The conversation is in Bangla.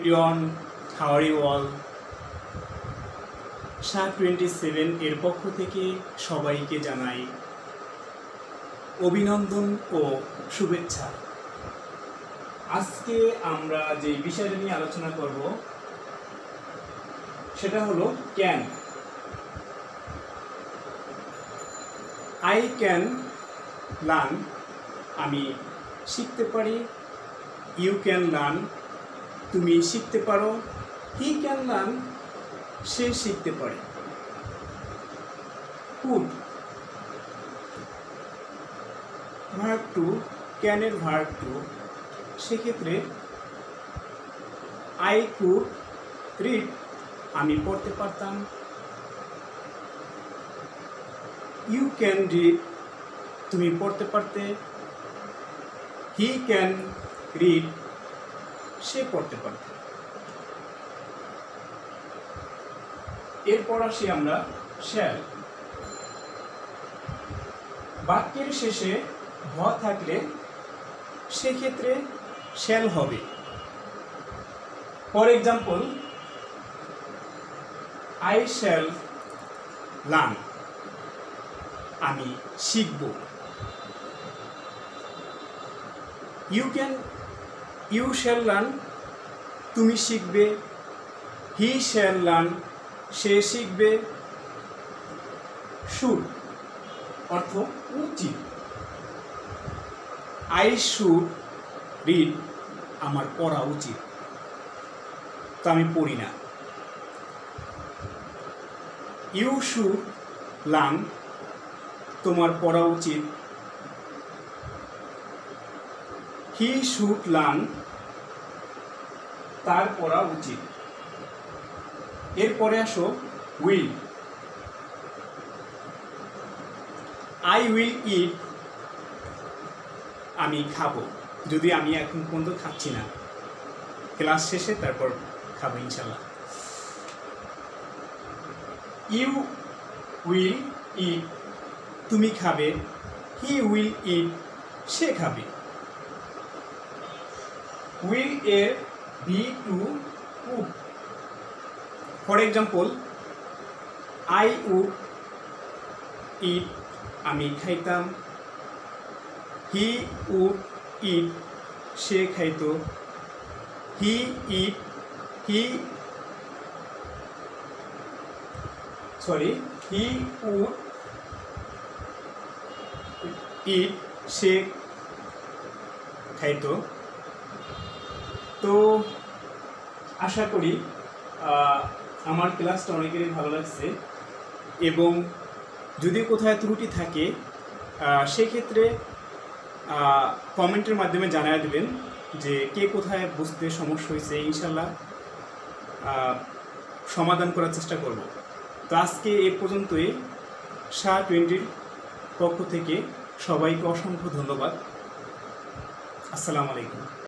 everyone, how are you all? SHA-27 এর পক্ষ থেকে সবাইকে জানাই অভিনন্দন ও শুভেচ্ছা। আজকে আমরা যে বিষয়টা নিয়ে আলোচনা করব সেটা হলো ক্যান। I can learn, আমি শিখতে পারি। You can learn, তুমি শিখতে পারো। He can learn, সে শিখতে পারে। Could, ভার্ব টু, ক্যানের ভার্ব টু, সেক্ষেত্রে I could read, আমি পড়তে পারতাম। You can read, তুমি পড়তে পারতে। He can read, সে পড়তে পারত। এরপর আসি আমরা শ্যাল। বাক্যের শেষে ভ থাকলে সেক্ষেত্রে শ্যাল হবে। For example, I shall learn, আমি শিখব। You shall learn, তুমি শিখবে। He shall learn, সে শিখবে। should, অর্থ উচিত। I should read, আমার পড়া উচিত, তো আমি পড়ি না। You should learn, তোমার পড়া উচিত। He should learn, তার পড়া উচিত। এরপরে আসো will। I will eat, আমি খাবো, যদি আমি এখন পর্যন্ত খাচ্ছি না, ক্লাস শেষে তারপর খাবো ইনশাল্লাহ। You will eat, তুমি খাবে। He will eat, সে খাবে। will এর be to would। For example, I would eat, আমি খাইতাম। He would eat, say খাইত। He would eat, সে খাইত। তো আশা করি আমার ক্লাসটা অনেকেরই ভালো লাগছে, এবং যদি কোথায় ত্রুটি থাকে সেক্ষেত্রে কমেন্টের মাধ্যমে জানিয়ে দেবেন যে কে কোথায় বুঝতে সমস্যা হয়েছে। ইনশাল্লাহ সমাধান করার চেষ্টা করব। তো আজকে এ পর্যন্তই। SHA-20 পক্ষ থেকে সবাইকে অসংখ্য ধন্যবাদ। আসসালামু আলাইকুম।